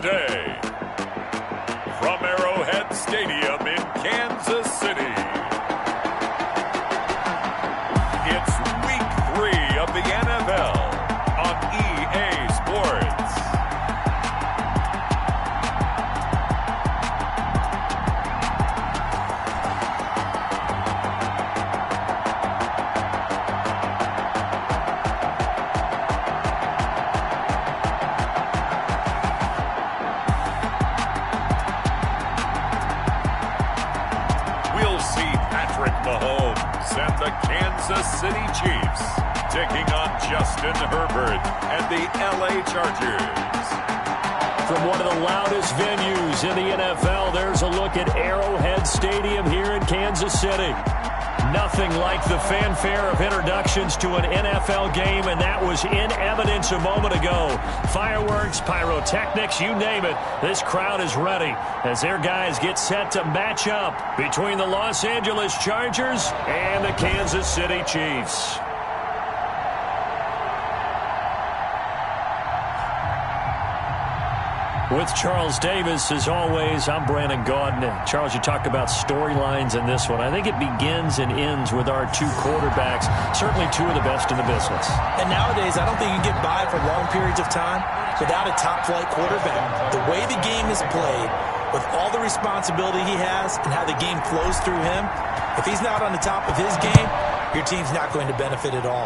today, from Arrowhead Stadium in Kansas City, it's Week 3 of the NFL on EA Sports. And the Kansas City Chiefs taking on Justin Herbert and the LA Chargers. From one of the loudest venues in the NFL, there's a look at Arrowhead Stadium here in Kansas City. Nothing like the fanfare of introductions to an NFL game, and that was in evidence a moment ago. Fireworks, pyrotechnics, you name it. This crowd is ready as their guys get set to match up between the Los Angeles Chargers and the Kansas City Chiefs. With Charles Davis, as always, I'm Brandon Gaudin. Charles, you talk about storylines in this one. I think it begins and ends with our two quarterbacks, certainly two of the best in the business. And nowadays, I don't think you can get by for long periods of time without a top-flight quarterback. The way the game is played, with all the responsibility he has and how the game flows through him, if he's not on the top of his game, your team's not going to benefit at all.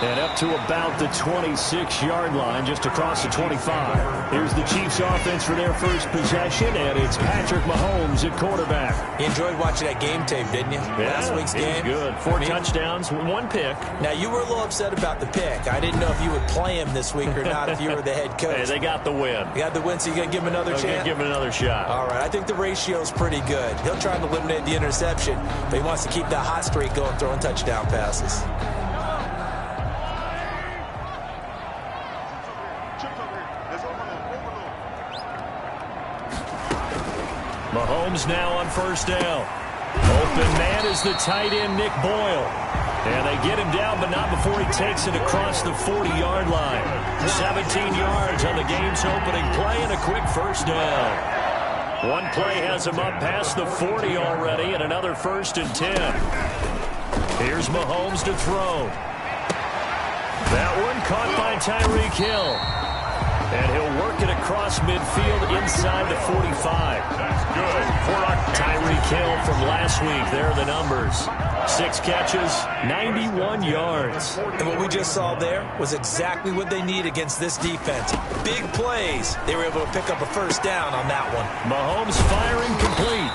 And up to about the 26-yard line, just across the 25. Here's the Chiefs offense for their first possession, and it's Patrick Mahomes at quarterback. You enjoyed watching that game tape, didn't you? Yeah, Last week's game. Good. Four touchdowns, one pick. Now, you were a little upset about the pick. I didn't know if you would play him this week or not if you were the head coach. Hey, they got the win. You got the win, so you're going to give him another chance? Give him another shot. All right, I think the ratio's pretty good. He'll try to eliminate the interception, but he wants to keep that hot streak going, throwing touchdown passes. Mahomes now on first down. Open man is the tight end, Nick Boyle. And they get him down, but not before he takes it across the 40-yard line. 17 yards on the game's opening play and a quick first down. One play has him up past the 40 already, and another 1st and 10. Here's Mahomes to throw. That one caught by Tyreek Hill. And he'll work it across midfield inside the 45. That's good for Tyreek Hill from last week. There are the numbers. 6 catches, 91 yards. And what we just saw there was exactly what they need against this defense. Big plays. They were able to pick up a first down on that one. Mahomes firing complete.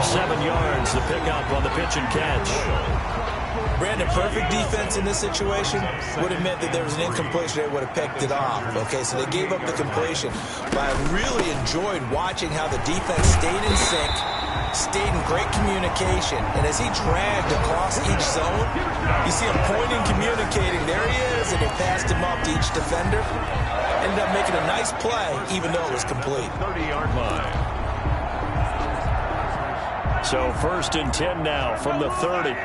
7 yards, the pickup on the pitch and catch. Brandon, perfect defense in this situation would have meant that there was an incompletion. They would have picked it off. Okay, so they gave up the completion. But I really enjoyed watching how the defense stayed in sync, stayed in great communication. And as he dragged across each zone, you see him pointing, communicating. There he is, and they passed him up to each defender. Ended up making a nice play, even though it was complete. 30-yard line. So 1st and 10 now from the 30.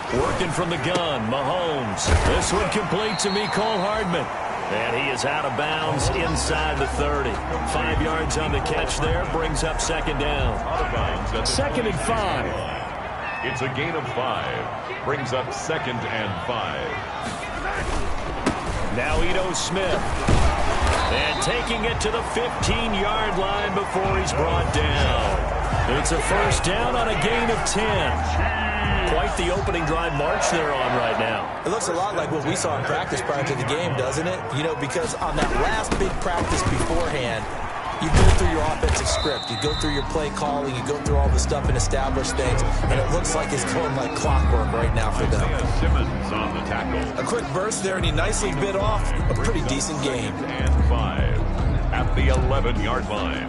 Working from the gun, Mahomes. This one complete to Mecole Hardman. And he is out of bounds inside the 30. 5 yards on the catch there, brings up 2nd down. Out of bounds at 2nd and 5. It's a gain of 5. Brings up 2nd and 5. Now Ito Smith. And taking it to the 15-yard line before he's brought down. It's a first down on a gain of 10. Quite the opening drive march they're on right now. It looks a lot like what we saw in practice prior to the game, doesn't it? You know, because on that last big practice beforehand, you go through your offensive script, you go through your play calling, you go through all the stuff and establish things, and it looks like it's going like clockwork right now for them. Simmons on the tackle. A quick burst there, and he nicely bit off a pretty decent game. And 5 at the 11-yard line.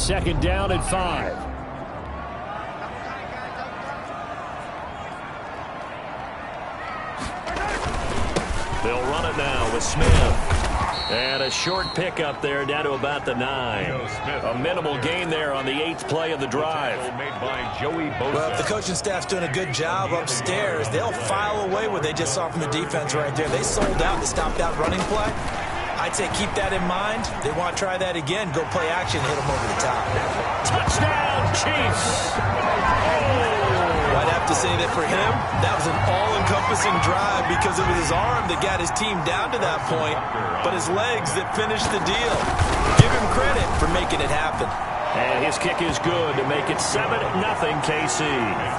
second down and 5. They'll run it now with Smith. And a short pickup there down to about the 9. A minimal gain there on the 8th play of the drive. Well, if the coaching staff's doing a good job upstairs, they'll file away what they just saw from the defense right there. They sold out to stop that running play. I'd say keep that in mind. They want to try that again. Go play action, hit them over the top. Touchdown, Chiefs! I'd have to say that for him, that was an all-encompassing drive because it was his arm that got his team down to that point, but his legs that finished the deal. Give him credit for making it happen. And his kick is good to make it 7-0 KC.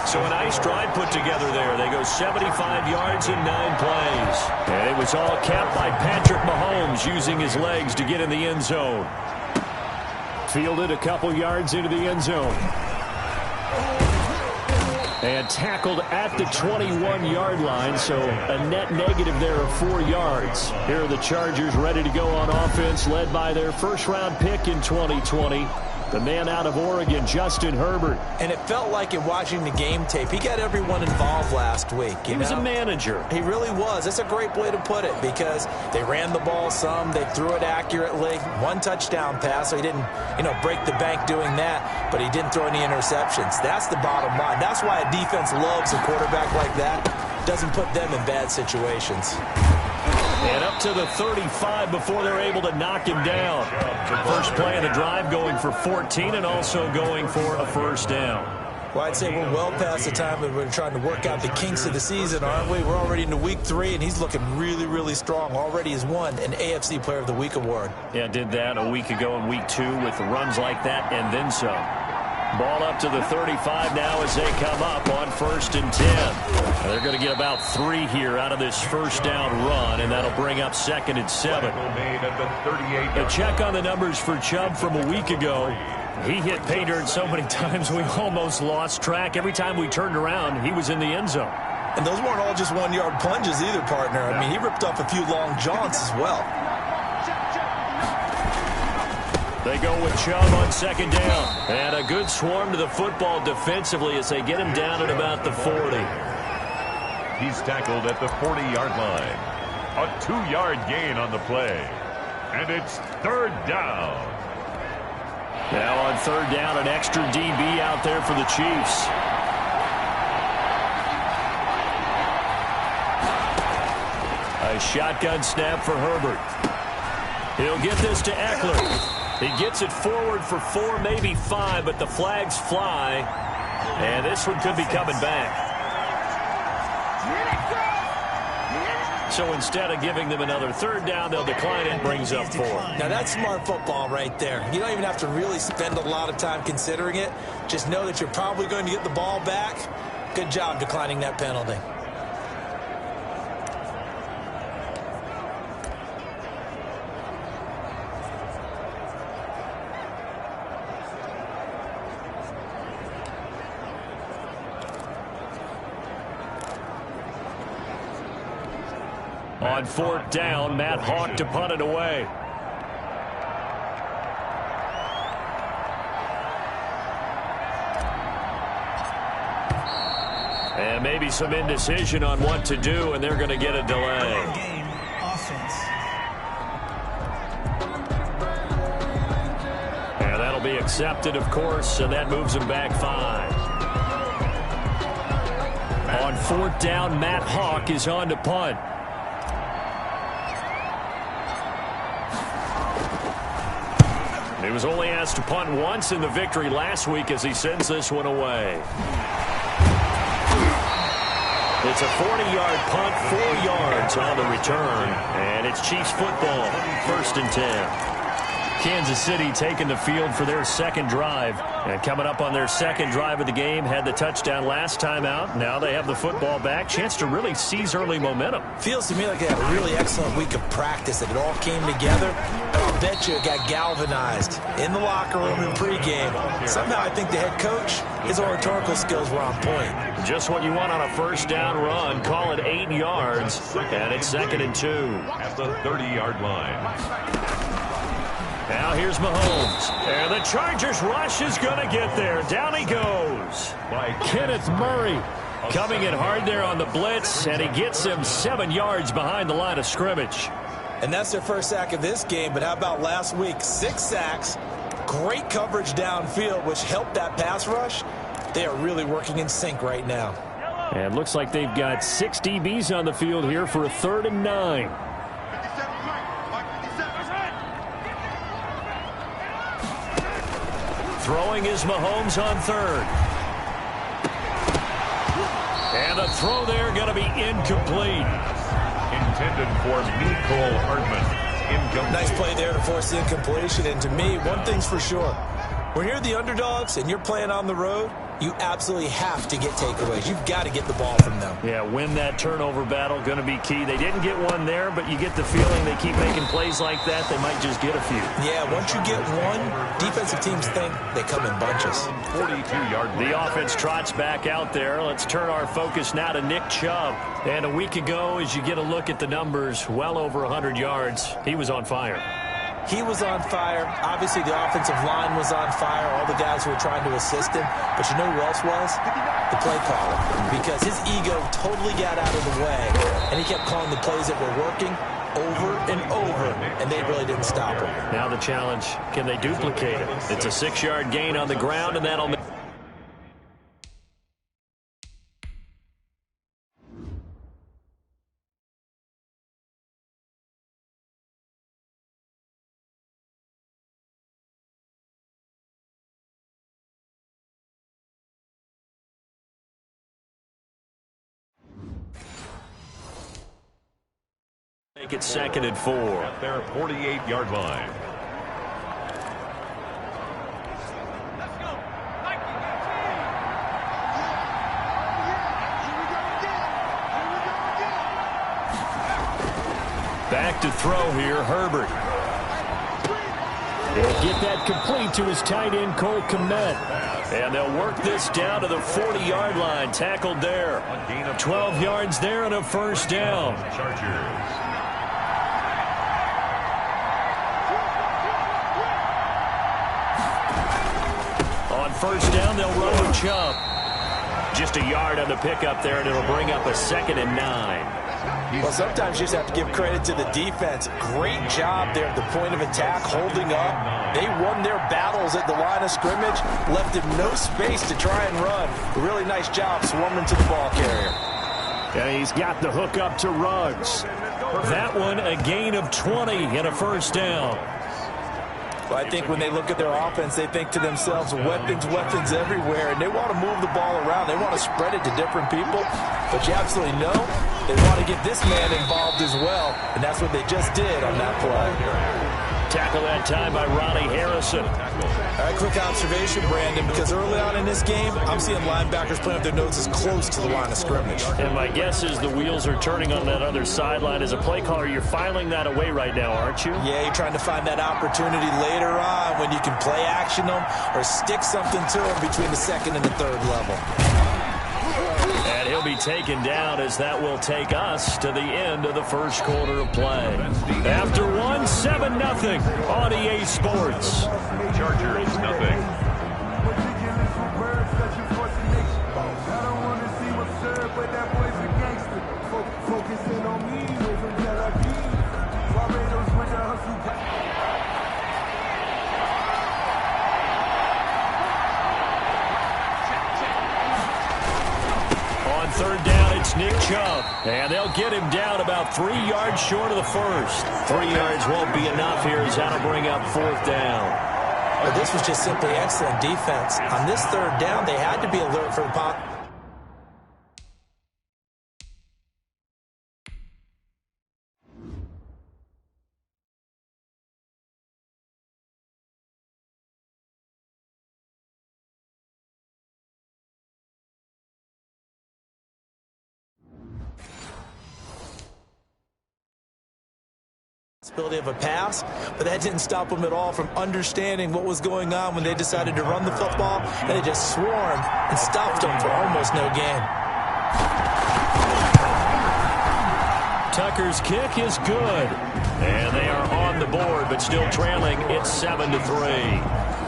So a nice drive put together there. They go 75 yards in 9 plays. And it was all capped by Patrick Mahomes using his legs to get in the end zone. Fielded a couple yards into the end zone. And tackled at the 21-yard line, so a net negative there of 4 yards. Here are the Chargers ready to go on offense, led by their first-round pick in 2020, the man out of Oregon, Justin Herbert. And it felt like in watching the game tape, he got everyone involved last week. He was a manager. He really was. That's a great way to put it because they ran the ball some, they threw it accurately. 1 touchdown pass, so he didn't, break the bank doing that, but he didn't throw any interceptions. That's the bottom line. That's why a defense loves a quarterback like that. Doesn't put them in bad situations. And up to the 35 before they're able to knock him down. First play of the drive going for 14 and also going for a first down. Well, I'd say we're well past the time that we're trying to work out the kinks of the season, aren't we? We're already into week 3, and he's looking really, really strong. Already has won an AFC Player of the Week award. Yeah, did that a week ago in week 2 with runs like that and then some. Ball up to the 35 now as they come up on 1st and 10. They're going to get about 3 here out of this first down run, and that'll bring up 2nd and 7. A check on the numbers for Chubb from a week ago. He hit pay dirt so many times we almost lost track. Every time we turned around, he was in the end zone. And those weren't all just 1-yard plunges either, partner. I mean, he ripped off a few long jaunts as well. They go with Chubb on 2nd down. And a good swarm to the football defensively as they get him down at about the 40. He's tackled at the 40-yard line. A 2-yard gain on the play. And it's 3rd down. Now on 3rd down, an extra DB out there for the Chiefs. A shotgun snap for Herbert. He'll get this to Eckler. He gets it forward for 4, maybe 5, but the flags fly. And this one could be coming back. So instead of giving them another 3rd down, they'll decline it and brings up 4. Now that's smart football right there. You don't even have to really spend a lot of time considering it. Just know that you're probably going to get the ball back. Good job declining that penalty. On 4th down, Matt Hawk to punt it away. And maybe some indecision on what to do, and they're going to get a delay. Game offense. And that'll be accepted, of course, and that moves him back 5. On 4th down, Matt Hawk is on to punt. He was only asked to punt once in the victory last week as he sends this one away. It's a 40-yard punt, 4 yards on the return, and it's Chiefs football, 1st and 10. Kansas City taking the field for their 2nd drive. And coming up on their 2nd drive of the game, had the touchdown last time out. Now they have the football back. Chance to really seize early momentum. Feels to me like they had a really excellent week of practice, that it all came together. I'll bet you it got galvanized in the locker room in pregame. Somehow I think the head coach, his oratorical skills were on point. Just what you want on a 1st down run. Call it 8 yards, and it's 2nd and 2. At the 30-yard line. Now here's Mahomes. And the Chargers rush is going to get there. Down he goes by Kenneth Murray. Coming in hard there on the blitz, and he gets him 7 yards behind the line of scrimmage. And that's their first sack of this game, but how about last week? 6 sacks, great coverage downfield, which helped that pass rush. They are really working in sync right now. And looks like they've got 6 DBs on the field here for a 3rd and 9. Throwing is Mahomes on 3rd. And the throw there going to be incomplete. Intended for Nicole Hardman. Incomplete. Nice play there to force the incompletion. And to me, one thing's for sure. When you're the underdogs and you're playing on the road, you absolutely have to get takeaways. You've got to get the ball from them. Yeah, win that turnover battle, going to be key. They didn't get one there, but you get the feeling they keep making plays like that, they might just get a few. Yeah, once you get one, defensive teams think they come in bunches. 42-yard. The offense trots back out there. Let's turn our focus now to Nick Chubb. And a week ago, as you get a look at the numbers, well over 100 yards, he was on fire. He was on fire. Obviously, the offensive line was on fire, all the guys who were trying to assist him. But you know who else was? The play caller. Because his ego totally got out of the way, and he kept calling the plays that were working over and over, and they really didn't stop him. Now the challenge, can they duplicate it? It's a 6-yard gain on the ground, and that'll make... Make it 2nd and 4. At their 48-yard line. Back to throw here, Herbert. He'll get that complete to his tight end, Cole Kmet. And they'll work this down to the 40-yard line. Tackled there. 12 yards there and a 1st down. Chargers. On 1st down, they'll run with Chubb. Just a yard on the pickup there, and it'll bring up a 2nd and 9. Well, sometimes you just have to give credit to the defense. Great job there at the point of attack, holding up. They won their battles at the line of scrimmage, left him no space to try and run. A really nice job swarming to the ball carrier. And he's got the hook up to Ruggs. That one, a gain of 20 and a 1st down. Well, I think when they look at their offense, they think to themselves, weapons, weapons everywhere, and they want to move the ball around. They want to spread it to different people, but you absolutely know they want to get this man involved as well, and that's what they just did on that play. Tackle that time by Ronnie Harrison. All right, quick observation, Brandon, because early on in this game, I'm seeing linebackers playing with their noses close to the line of scrimmage. And my guess is the wheels are turning on that other sideline. As a play caller, you're filing that away right now, aren't you? Yeah, you're trying to find that opportunity later on when you can play action them or stick something to them between the 2nd and the 3rd level. And he'll be taken down as that will take us to the end of the 1st quarter of play. After 7-0 on EA Sports. Chargers, nothing. On 3rd down, it's Nick Chubb. And they'll get him down about 3 yards short of the 1st. 3 yards won't be enough here as that'll bring up 4th down. But this was just simply excellent defense. On this 3rd down, they had to be alert for the pocket. Possibility of a pass, but that didn't stop them at all from understanding what was going on when they decided to run the football, and they just swarmed and stopped them for almost no gain. Tucker's kick is good. And they are on the board, but still trailing. It's 7-3.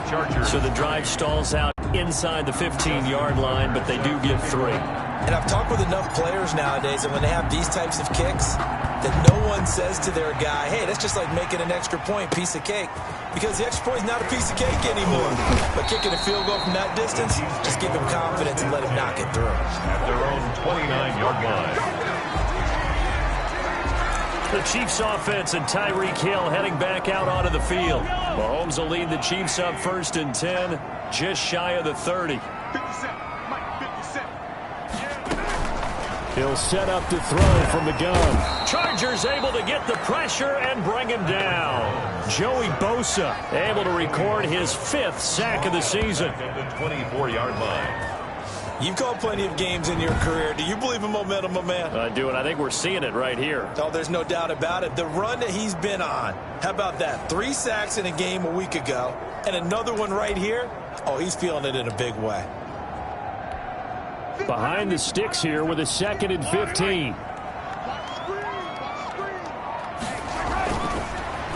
Chargers. So the drive stalls out inside the 15-yard line, but they do get 3. And I've talked with enough players nowadays, and when they have these types of kicks, that no one says to their guy, hey, that's just like making an extra point, piece of cake. Because the extra point is not a piece of cake anymore. But kicking a field goal from that distance, just give him confidence and let him knock it through. At their own 29-yard line. The Chiefs offense and Tyreek Hill heading back out onto the field. Mahomes will lead the Chiefs up 1st and 10, just shy of the 30. He'll set up to throw from the gun. Chargers able to get the pressure and bring him down. Joey Bosa able to record his 5th sack of the season. At the 24-yard line. You've called plenty of games in your career. Do you believe in momentum, my man? I do, and I think we're seeing it right here. Oh, there's no doubt about it. The run that he's been on. How about that? 3 sacks in a game a week ago, and another one right here. Oh, he's feeling it in a big way. Behind the sticks here with a 2nd and 15.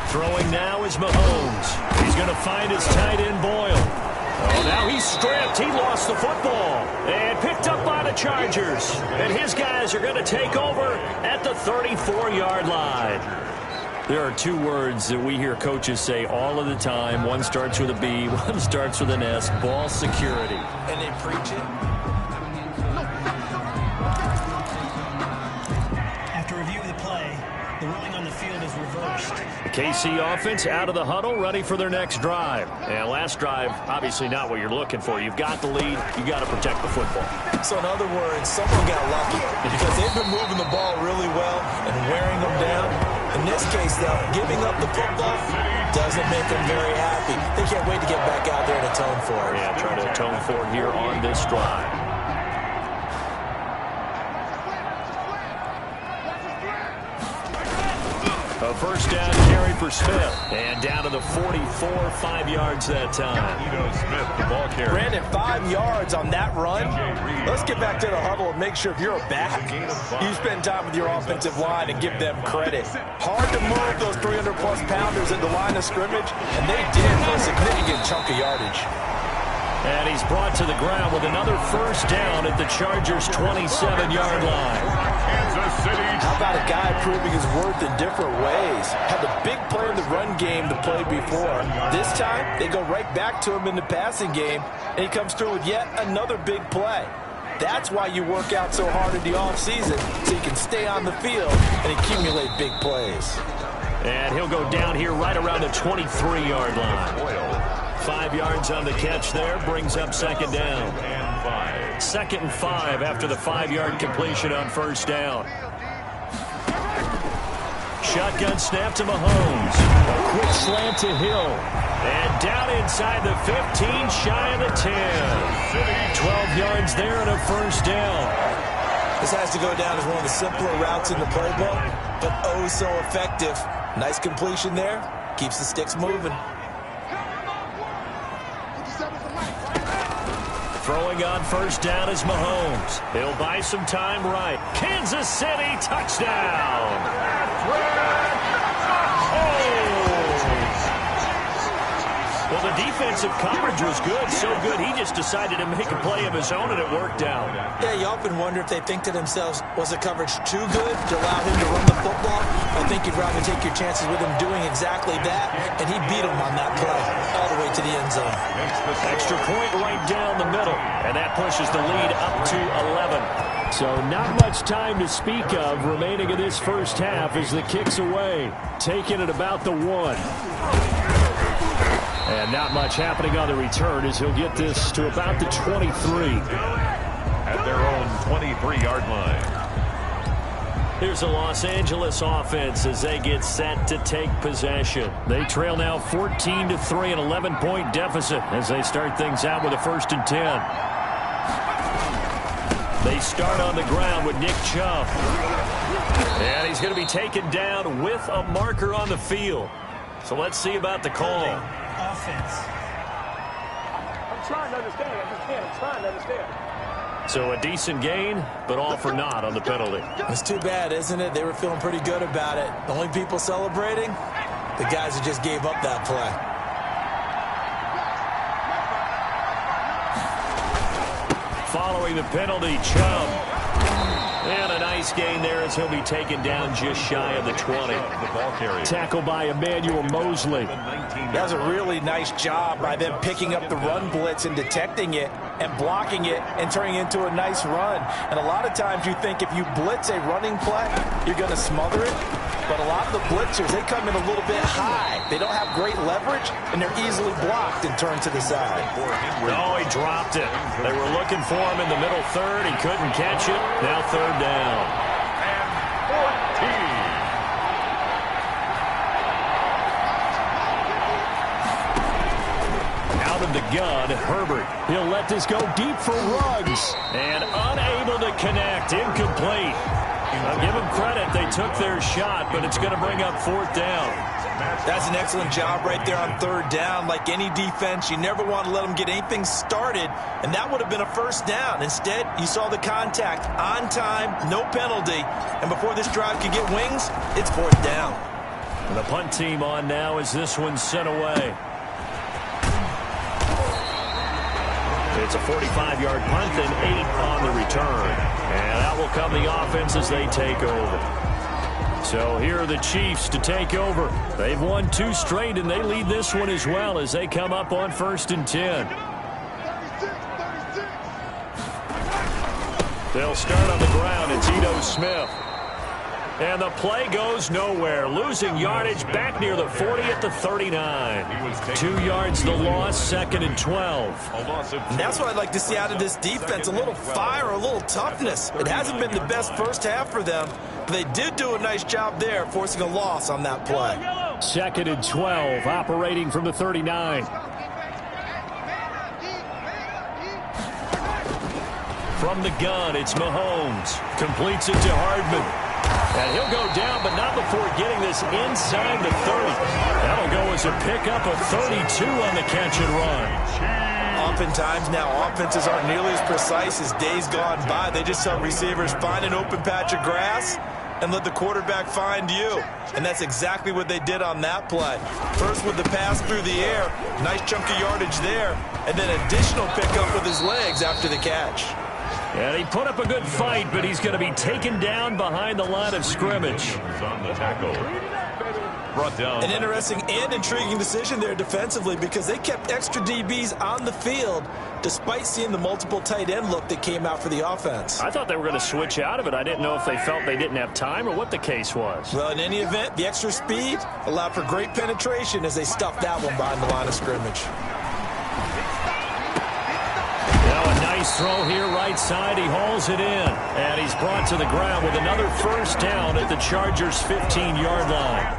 Throwing now is Mahomes. He's going to find his tight end Boyle. Oh, now he's stripped. He lost the football. And picked up by the Chargers. And his guys are going to take over at the 34-yard line. There are 2 words that we hear coaches say all of the time. One starts with a B, one starts with an S. Ball security. And they preach it. After review of the play, the ruling on the field is reversed. The KC offense out of the huddle, ready for their next drive. And last drive, obviously not what you're looking for. You've got the lead. You've got to protect the football. So in other words, someone got lucky because they've been moving the ball really well and wearing them down. In this case, though, giving up the football doesn't make them very happy. They can't wait to get back out there and atone for it. Yeah, trying to atone for it here on this drive. A first down carry for Smith. And down to the 44, 5 yards that time. Smith, the ball carrier. Brandon, 5 yards on that run. Let's get back to the huddle and make sure if you're a back, you spend time with your offensive line and give them credit. Hard to move those 300-plus pounders at the line of scrimmage, and they did for a significant chunk of yardage. And he's brought to the ground with another first down at the Chargers' 27-yard line. Kansas City. How about a guy proving his worth in different ways? Had the big play in the run game to play before. This time, they go right back to him in the passing game, and he comes through with yet another big play. That's why you work out so hard in the offseason, so you can stay on the field and accumulate big plays. And he'll go down here right around the 23-yard line. 5 yards on the catch there, brings up 2nd down. 2nd and 5 after the 5-yard completion on first down. Shotgun snap to Mahomes. A quick slant to Hill. And down inside the 15, shy of the 10. 12 yards there and a first down. This has to go down as one of the simpler routes in the playbook, but oh so effective. Nice completion there. Keeps the sticks moving. Throwing on first down is Mahomes. He'll buy some time right. Kansas City touchdown. Well, the defensive coverage was good, so good he just decided to make a play of his own, and it worked out. Yeah, you often wonder if they think to themselves, was the coverage too good to allow him to run the football? I think you'd rather take your chances with him doing exactly that, and he beat him on that play all the way to the end zone. Extra point right down the middle, and that pushes the lead up to 11. So not much time to speak of remaining in this first half as the kick's away, taking it about the 1. And not much happening on the return as he'll get this to about the 23. At their own 23-yard line. Here's the Los Angeles offense as they get set to take possession. They trail now 14-3, an 11-point deficit as they start things out with a 1st and 10. They start on the ground with Nick Chubb. And he's going to be taken down with a marker on the field. So let's see about the call. Offense. I'm trying to understand. I just can't. I'm trying to understand. So a decent gain, but all for naught on the penalty. It's too bad, isn't it? They were feeling pretty good about it. The only people celebrating, the guys who just gave up that play. Following the penalty, Chubb. And a nice gain there as he'll be taken down just shy of the 20. Tackle by Emmanuel Mosley. That was a really nice job by them picking up the run blitz and detecting it and blocking it and turning it into a nice run. And a lot of times you think if you blitz a running play, you're going to smother it. But a lot of the blitzers, they come in a little bit high. They don't have great leverage, and they're easily blocked and turned to the side. No, he dropped it. They were looking for him in the middle third. He couldn't catch it. Now third down. Out of the gun, Herbert. He'll let this go deep for Ruggs. And unable to connect. Incomplete. I'll give them credit. They took their shot, but it's going to bring up fourth down. That's an excellent job right there on third down. Like any defense, you never want to let them get anything started, and that would have been a first down. Instead, you saw the contact on time, no penalty, and before this drive could get wings, it's fourth down. And the punt team on now as this one's sent away. It's a 45-yard punt and 8 on the return. And that will come the offense as they take over. So here are the Chiefs to take over. They've won 2 straight, and they lead this one as well as they come up on 1st and 10. They'll start on the ground. It's Ito Smith. And the play goes nowhere. Losing yardage back near the 40 at the 39. 2 yards the loss, 2nd and 12. And that's what I'd like to see out of this defense. A little fire, a little toughness. It hasn't been the best first half for them, but they did do a nice job there, forcing a loss on that play. 2nd and 12, operating from the 39. From the gun, it's Mahomes. Completes it to Hardman. And he'll go down, but not before getting this inside the 30. That'll go as a pickup of 32 on the catch and run. Oftentimes now, offenses aren't nearly as precise as days gone by. They just tell receivers, find an open patch of grass and let the quarterback find you. And that's exactly what they did on that play. First with the pass through the air, nice chunk of yardage there, and then additional pickup with his legs after the catch. And he put up a good fight, but he's going to be taken down behind the line of scrimmage. On the tackle. Brought down. An interesting and intriguing decision there defensively because they kept extra DBs on the field despite seeing the multiple tight end look that came out for the offense. I thought they were going to switch out of it. I didn't know if they felt they didn't have time or what the case was. Well, in any event, the extra speed allowed for great penetration as they stuffed that one behind the line of scrimmage. Nice throw here right side. He hauls it in. And he's brought to the ground with another first down at the Chargers' 15-yard line.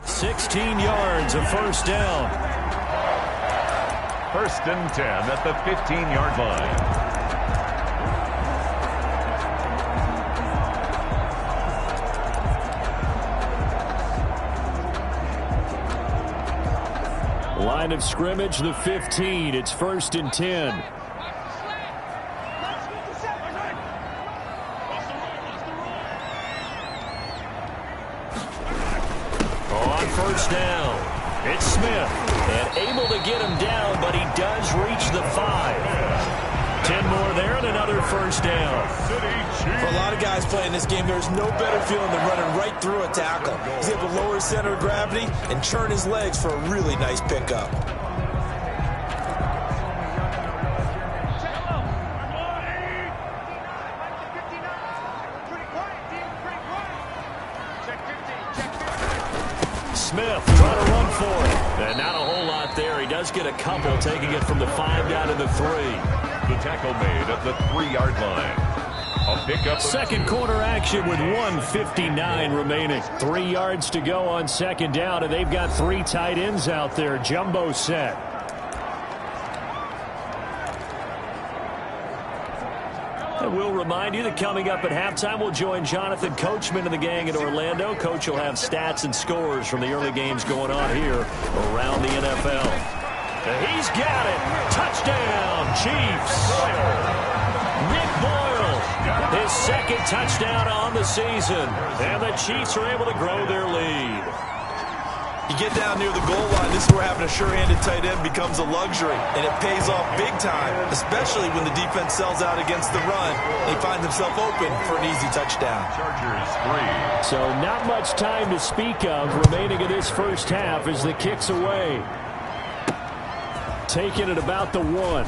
$16 yards, a first down. 1st and 10 at the 15-yard line. Line of scrimmage, the 15. It's 1st and 10. First down. It's Smith. And able to get him down, but he does reach the 5. 10 more there and another first down. For a lot of guys playing this game, there's no better feeling than running right through a tackle. He's able to lower his center of gravity and churn his legs for a really nice pickup. Smith trying to run for it. And not a whole lot there. He does get a couple, taking it from the 5 down to the 3. The tackle made at the 3-yard line. A pickup. Second quarter action with 1:59 remaining. 3 yards to go on second down, and they've got 3 tight ends out there. Jumbo set. And we'll remind you that coming up at halftime, we'll join Jonathan Coachman and the gang in Orlando. Coach will have stats and scores from the early games going on here around the NFL. He's got it. Touchdown, Chiefs. Nick Boyle, his second touchdown on the season. And the Chiefs are able to grow their lead. You get down near the goal line, this is where having a sure-handed tight end becomes a luxury, and it pays off big time, especially when the defense sells out against the run. He finds himself open for an easy touchdown. Chargers 3. So not much time to speak of remaining in this first half as the kick's away. Taking it about the 1. Oh,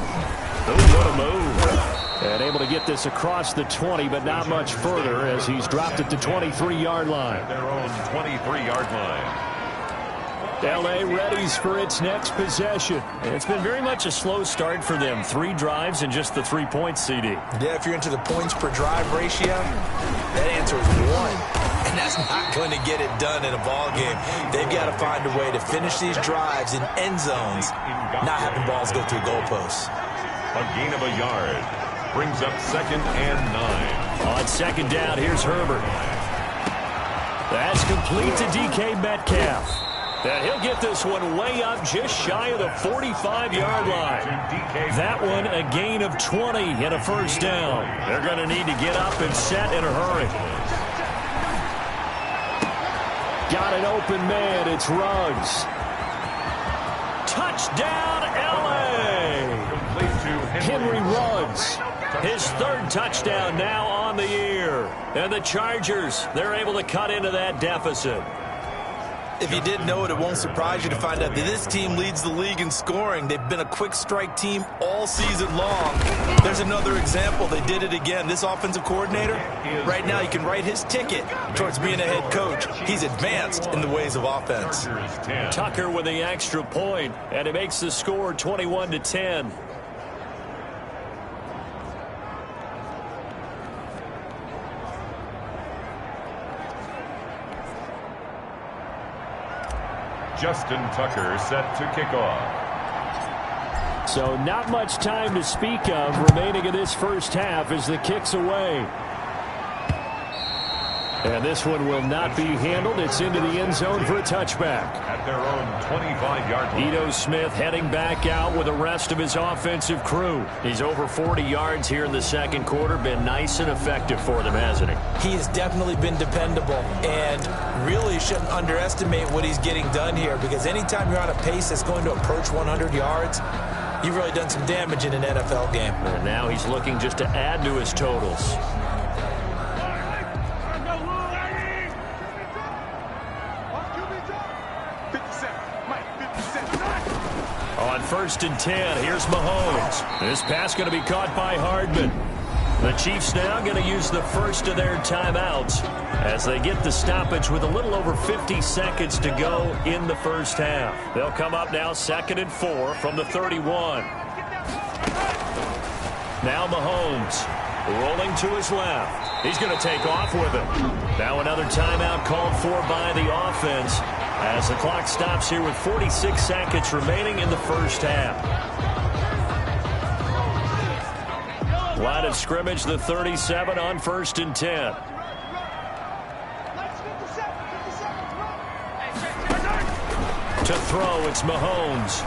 what a move. And able to get this across the 20, but not much further as he's dropped it to 23-yard line. Their own 23-yard line. L.A. readies for its next possession. It's been very much a slow start for them. 3 drives and just the 3 points, CD. Yeah, if you're into the points per drive ratio, that answer is 1. And that's not going to get it done in a ball game. They've got to find a way to finish these drives in end zones, not having balls go through goalposts. A gain of a yard. Brings up 2nd and 9. On second down, here's Herbert. That's complete to DK Metcalf. And he'll get this one way up just shy of the 45-yard line. That one a gain of 20 and a first down. They're going to need to get up and set in a hurry. Got an open man. It's Ruggs. Touchdown, L.A. Henry Ruggs. His 3rd touchdown now on the year. And the Chargers, they're able to cut into that deficit. If you didn't know it, it won't surprise you to find out that this team leads the league in scoring. They've been a quick strike team all season long. There's another example. They did it again. This offensive coordinator, right now you can write his ticket towards being a head coach. He's advanced in the ways of offense. Tucker with the extra point, and it makes the score 21-10. Justin Tucker set to kick off. So not much time to speak of remaining in this first half as the kick's away. And this one will not be handled. It's into the end zone for a touchback. At their own 25-yard line. Ito Smith heading back out with the rest of his offensive crew. He's over 40 yards here in the second quarter. Been nice and effective for them, hasn't he? He has definitely been dependable, and really shouldn't underestimate what he's getting done here, because anytime you're on a pace that's going to approach 100 yards, you've really done some damage in an NFL game. And now he's looking just to add to his totals. On 1st and 10, here's Mahomes. This pass going to be caught by Hardman. The Chiefs now going to use the first of their timeouts as they get the stoppage with a little over 50 seconds to go in the first half. They'll come up now 2nd and 4 from the 31. Now Mahomes rolling to his left. He's going to take off with it. Now another timeout called for by the offense as the clock stops here with 46 seconds remaining in the first half. Line of scrimmage, the 37 on 1st and 10. To throw, it's Mahomes.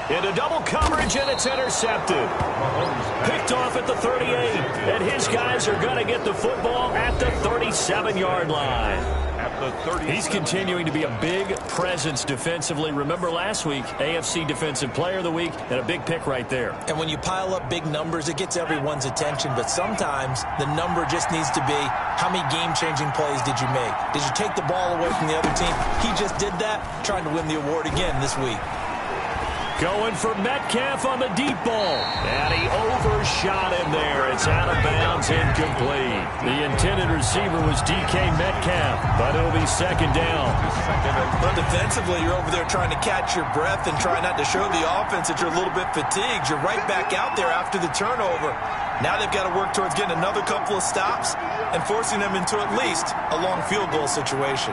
Into double coverage, and it's intercepted. Picked off at the 38, and his guys are going to get the football at the 37-yard line. He's continuing to be a big presence defensively. Remember last week, AFC Defensive Player of the Week, and a big pick right there. And when you pile up big numbers, it gets everyone's attention. But sometimes the number just needs to be, how many game-changing plays did you make? Did you take the ball away from the other team? He just did that, trying to win the award again this week. Going for Metcalf on the deep ball. And he overshot him there. It's out of bounds, incomplete. The intended receiver was DK Metcalf, but it'll be second down. But defensively, you're over there trying to catch your breath and try not to show the offense that you're a little bit fatigued. You're right back out there after the turnover. Now they've got to work towards getting another couple of stops and forcing them into at least a long field goal situation.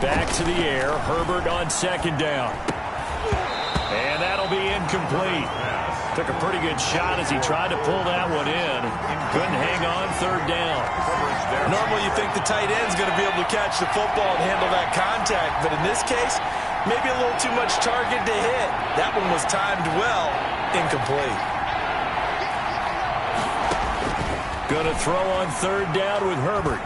Back to the air. Herbert on second down. And that'll be incomplete. Took a pretty good shot as he tried to pull that one in. Couldn't hang on third down. Normally you think the tight end's going to be able to catch the football and handle that contact, but in this case, maybe a little too much target to hit. That one was timed well. Incomplete. Gonna throw on third down with Herbert.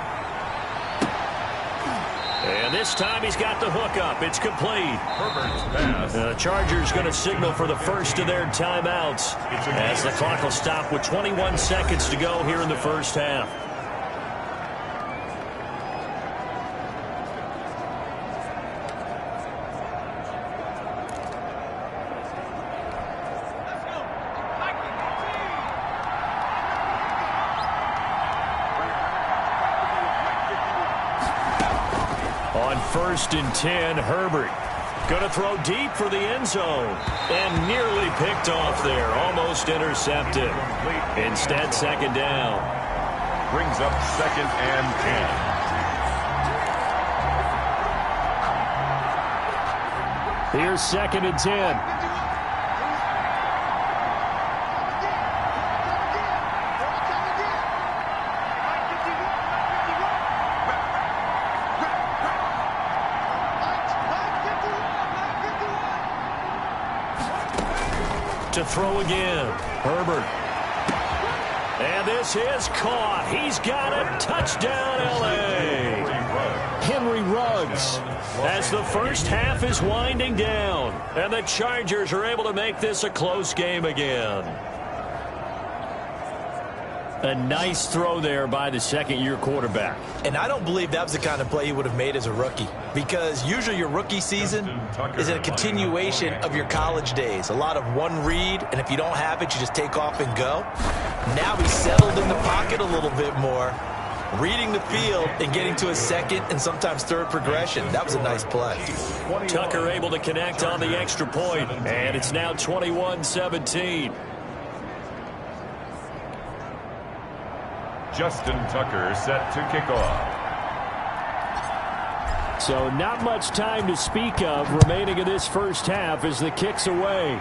And this time he's got the hook up. It's complete. Herbert's pass. The Chargers going to signal for the first of their timeouts as the clock will stop with 21 seconds to go here in the first half. On 1st and 10, Herbert going to throw deep for the end zone. And nearly picked off there. Almost intercepted. Instead, second down. Brings up 2nd and 10. Here's 2nd and 10. To throw again. Herbert. And this is caught. He's got it. Touchdown, L.A. Henry Ruggs. As the first half is winding down. And the Chargers are able to make this a close game again. A nice throw there by the second-year quarterback. And I don't believe that was the kind of play he would have made as a rookie, because usually your rookie season is a continuation of your college days. A lot of one read, and if you don't have it, you just take off and go. Now he's settled in the pocket a little bit more, reading the field and getting to a second and sometimes third progression. That was a nice play. Tucker able to connect on the extra point, and it's now 21-17. Justin Tucker set to kick off. So not much time to speak of remaining in this first half as the kick's away.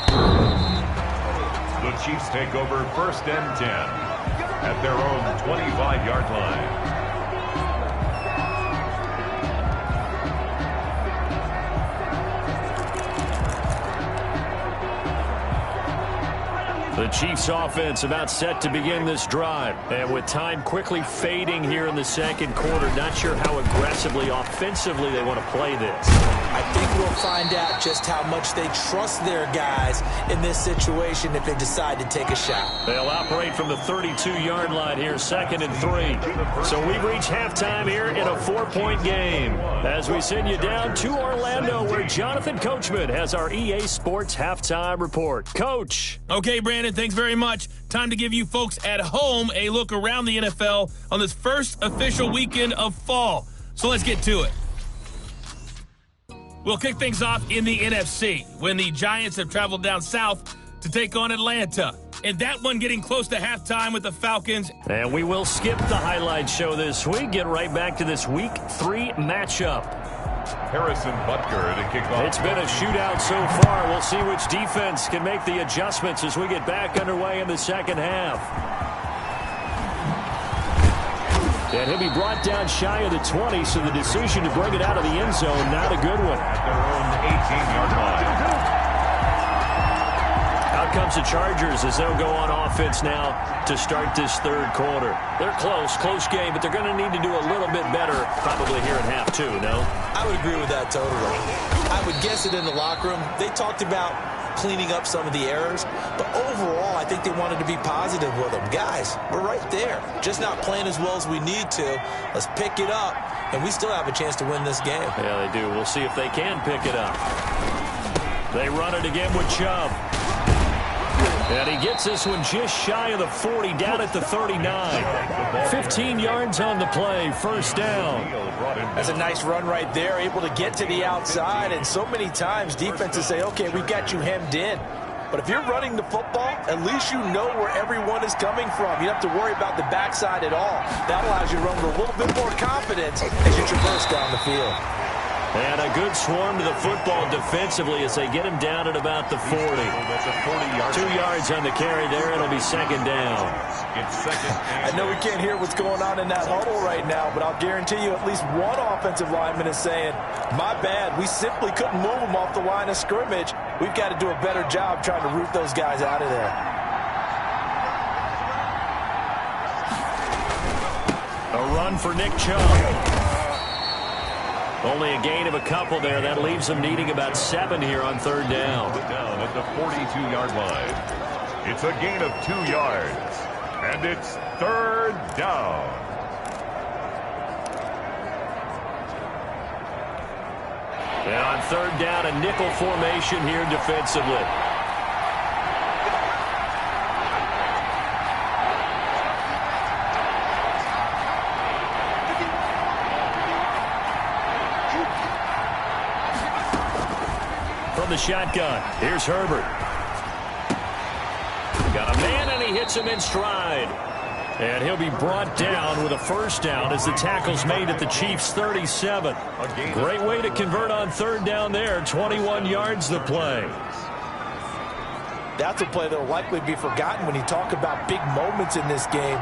The Chiefs take over 1st and 10 at their own 25-yard line. The Chiefs offense about set to begin this drive. And with time quickly fading here in the second quarter, not sure how aggressively, offensively they want to play this. I think we'll find out just how much they trust their guys in this situation if they decide to take a shot. They'll operate from the 32-yard line here, 2nd and 3. So we've reached halftime here in a 4-point game. As we send you down to Orlando, where Jonathan Coachman has our EA Sports halftime report. Coach. Okay, Brandon, thanks very much. Time to give you folks at home a look around the NFL on this first official weekend of fall. So let's get to it. We'll kick things off in the NFC when the Giants have traveled down south to take on Atlanta. And that one getting close to halftime with the Falcons. And we will skip the highlight show this week. Get right back to this Week 3 matchup. Harrison Butker to kick off. It's been a shootout so far. We'll see which defense can make the adjustments as we get back underway in the second half. And he'll be brought down shy of the 20, so the decision to bring it out of the end zone, not a good one. At their own 18-yard line. Out comes the Chargers as they'll go on offense now to start this third quarter. They're close game, but they're going to need to do a little bit better probably here in half 2, no? I would agree with that totally. I would guess it in the locker room. They talked about cleaning up some of the errors. But overall, I think they wanted to be positive with them. Guys, we're right there. Just not playing as well as we need to. Let's pick it up, and we still have a chance to win this game. Yeah, they do. We'll see if they can pick it up. They run it again with Chubb. And he gets this one just shy of the 40, down at the 39. 15 yards on the play, first down. That's a nice run right there, able to get to the outside. And so many times defenses say, okay, we've got you hemmed in. But if you're running the football, at least you know where everyone is coming from. You don't have to worry about the backside at all. That allows you to run with a little bit more confidence as you traverse down the field. And a good swarm to the football defensively as they get him down at about the 40. 2 yards on the carry there. It'll be second down. I know we can't hear what's going on in that huddle right now, but I'll guarantee you at least one offensive lineman is saying, my bad, we simply couldn't move them off the line of scrimmage. We've got to do a better job trying to root those guys out of there. A run for Nick Chubb. Only a gain of a couple there. That leaves them needing about 7 here on third down. Down at the 42-yard line. It's a gain of 2 yards. And it's third down. And on third down, a nickel formation here defensively. From the shotgun, here's Herbert. Got a man, and he hits him in stride. And he'll be brought down with a first down as the tackle's made at the Chiefs' 37. Great way to convert on third down there. 21 yards the play. That's a play that will likely be forgotten when you talk about big moments in this game.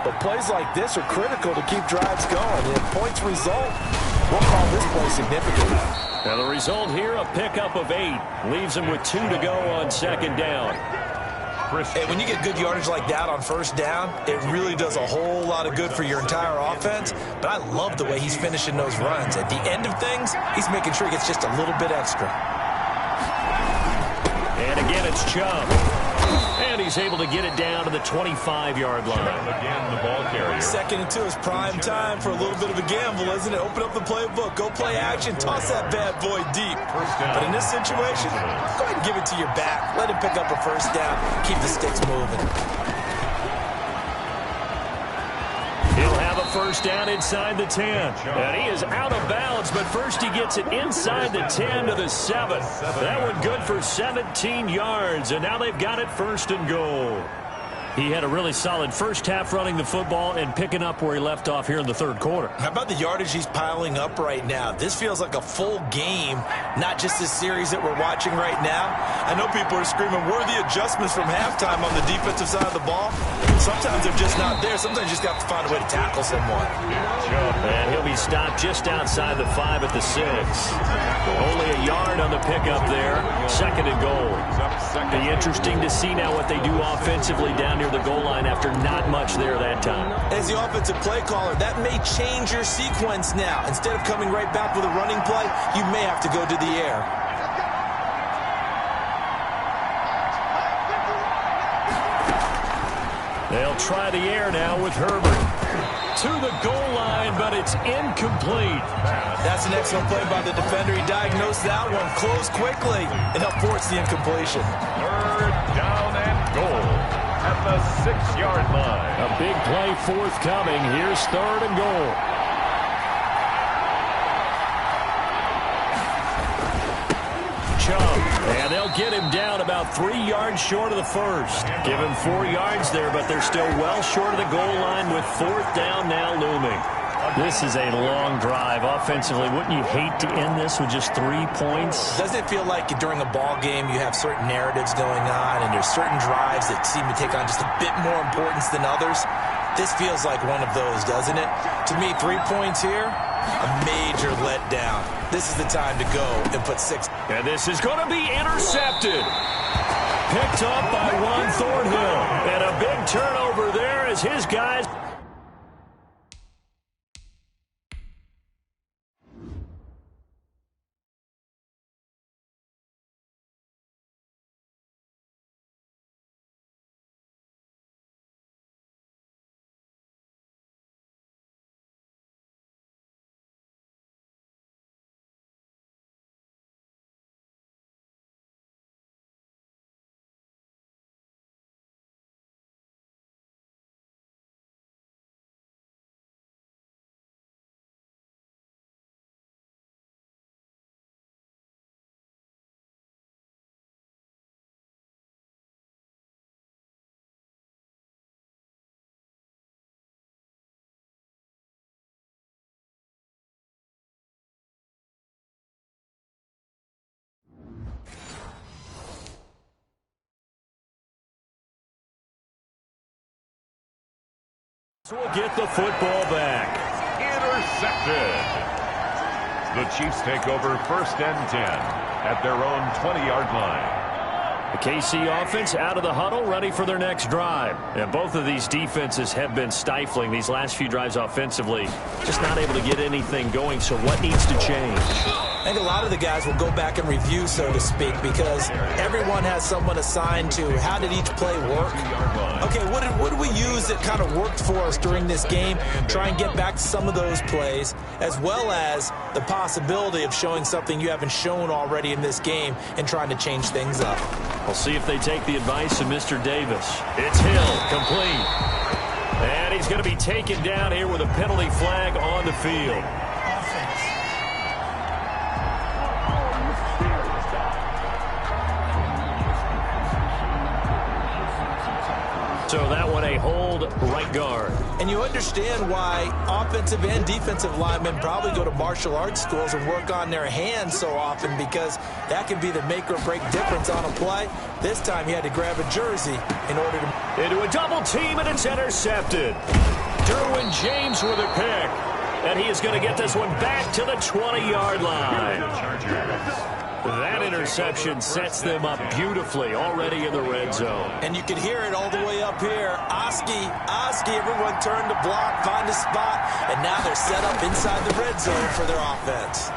But plays like this are critical to keep drives going. And if points result, we'll call this play significant. Now the result here, a pickup of 8. Leaves him with 2 to go on second down. Hey, when you get good yardage like that on first down, it really does a whole lot of good for your entire offense. But I love the way he's finishing those runs. At the end of things, he's making sure he gets just a little bit extra. And again, it's Chubb. And he's able to get it down to the 25-yard line. Again, the ball carrier. 2nd and 2 is prime time for a little bit of a gamble, isn't it? Open up the playbook, go play action, toss that bad boy deep. But in this situation, go ahead and give it to your back. Let him pick up a first down. Keep the sticks moving. He'll have a first down inside the 10. And he is out of bounds, but first he gets it inside the 10 to the 7. That one good for 17 yards, and now they've got it first and goal. He had a really solid first half running the football and picking up where he left off here in the third quarter. How about the yardage he's piling up right now? This feels like a full game, not just this series that we're watching right now. I know people are screaming, where are the adjustments from halftime on the defensive side of the ball? Sometimes they're just not there. Sometimes you just got to find a way to tackle someone. And he'll be stopped just outside the 5 at the 6. Only a yard on the pickup there. Second and goal. Be interesting to see now what they do offensively down near the goal line after not much there that time. As the offensive play caller, that may change your sequence now. Instead of coming right back with a running play, you may have to go to the air. They'll try the air now with Herbert. To the goal line, but it's incomplete. That's an excellent play by the defender. He diagnosed that one, closed quickly, and helped force the incompletion. Third down and goal at the 6-yard line. A big play forthcoming. Here's third and goal. Chubb, and they'll get him down about 3 yards short of the first. Give him 4 yards there, but they're still well short of the goal line with fourth down now looming. This is a long drive. Offensively, wouldn't you hate to end this with just 3 points? Doesn't it feel like during a ball game you have certain narratives going on and there's certain drives that seem to take on just a bit more importance than others? This feels like one of those, doesn't it? To me, 3 points here, a major letdown. This is the time to go and put 6. And this is going to be intercepted. Picked up by Juan Thornhill. And a big turnover there as his guys We'll get the football back. Intercepted. The Chiefs take over 1st and 10 at their own 20-yard line. The KC offense out of the huddle, ready for their next drive. And both of these defenses have been stifling these last few drives offensively. Just not able to get anything going, so what needs to change? I think a lot of the guys will go back and review, so to speak, because everyone has someone assigned to how did each play work. Okay, what did we use that kind of worked for us during this game? Try and get back to some of those plays, as well as the possibility of showing something you haven't shown already in this game and trying to change things up. We'll see if they take the advice of Mr. Davis. It's Hill, complete. And he's going to be taken down here with a penalty flag on the field. So that one a hold right guard. And you understand why offensive and defensive linemen probably go to martial arts schools and work on their hands so often, because that can be the make or break difference on a play. This time he had to grab a jersey in order to... Into a double team, and it's intercepted. Derwin James with a pick. And he is going to get this one back to the 20-yard line. That interception sets them up beautifully already in the red zone. And you can hear it all the way up here. Oski, everyone turned to block, find a spot, and now they're set up inside the red zone for their offense.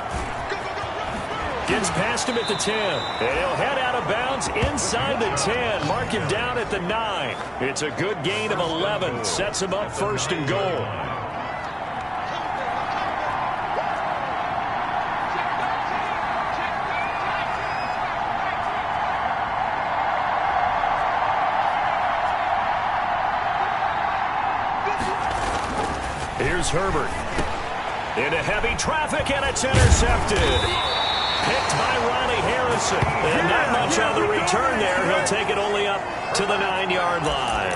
Gets past him at the 10. And he'll head out of bounds inside the 10. Mark him down at the 9. It's a good gain of 11. Sets him up 1st and goal. Here's Herbert. Into heavy traffic, and it's intercepted. Picked by Ronnie Harrison. And not much on the return there. He'll take it only up to the 9-yard line.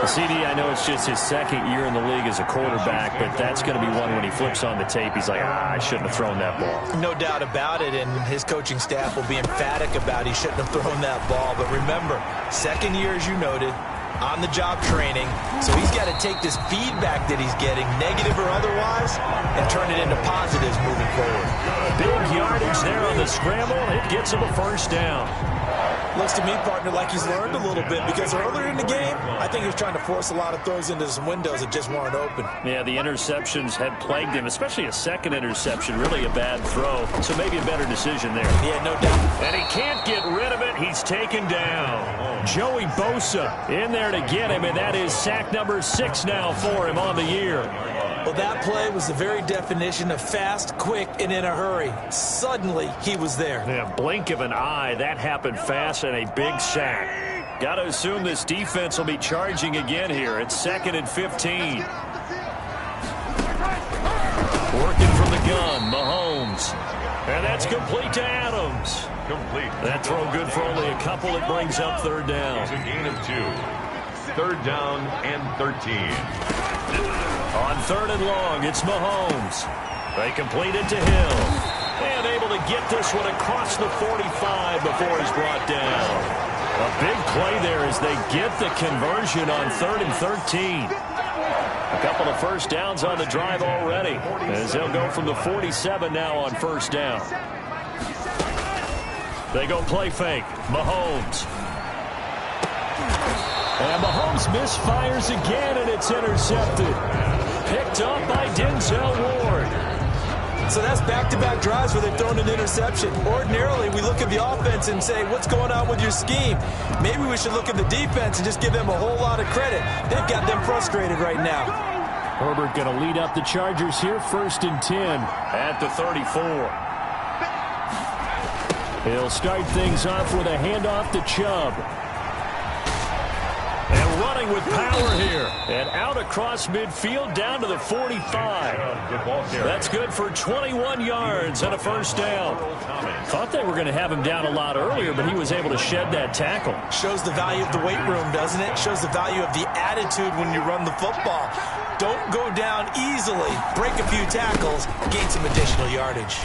CD, I know it's just his 2nd year in the league as a quarterback, but that's going to be one when he flips on the tape, he's like, I shouldn't have thrown that ball. No doubt about it, and his coaching staff will be emphatic about he shouldn't have thrown that ball. But remember, 2nd year, as you noted, on-the-job training, so he's got to take this feedback that he's getting, negative or otherwise, and turn it into positives moving forward. Big yardage there on the scramble. It gets him a 1st down. Looks to me, partner, like he's learned a little bit, because earlier in the game, I think he was trying to force a lot of throws into some windows that just weren't open. Yeah, the interceptions had plagued him, especially a 2nd interception, really a bad throw, so maybe a better decision there. Yeah, no doubt. And he can't get rid of it. He's taken down. Joey Bosa in there to get him, and that is sack number 6 now for him on the year. Well, that play was the very definition of fast, quick, and in a hurry. Suddenly, he was there. Yeah, blink of an eye. That happened fast, and a big sack. Got to assume this defense will be charging again here. It's 2nd and 15. Working from the gun, Mahomes. And that's complete to Adams. Complete. That throw good for only a couple. It brings up 3rd down. It's a gain of 2. 3rd down and 13. On 3rd and long, it's Mahomes. They complete it to Hill. And able to get this one across the 45 before he's brought down. A big play there as they get the conversion on 3rd and 13. A couple of 1st downs on the drive already, as they'll go from the 47 now on 1st down. They go play fake. Mahomes. And Mahomes misfires again, and it's intercepted. Picked up by Denzel Ward. So that's back-to-back drives where they've thrown an interception. Ordinarily, we look at the offense and say, what's going on with your scheme? Maybe we should look at the defense and just give them a whole lot of credit. They've got them frustrated right now. Herbert going to lead up the Chargers here, 1st and 10 at the 34. He'll start things off with a handoff to Chubb. And running with power here. And out across midfield down to the 45. That's good for 21 yards and a 1st down. Thought they were going to have him down a lot earlier, but he was able to shed that tackle. Shows the value of the weight room, doesn't it? Shows the value of the attitude when you run the football. Don't go down easily. Break a few tackles. Gain some additional yardage.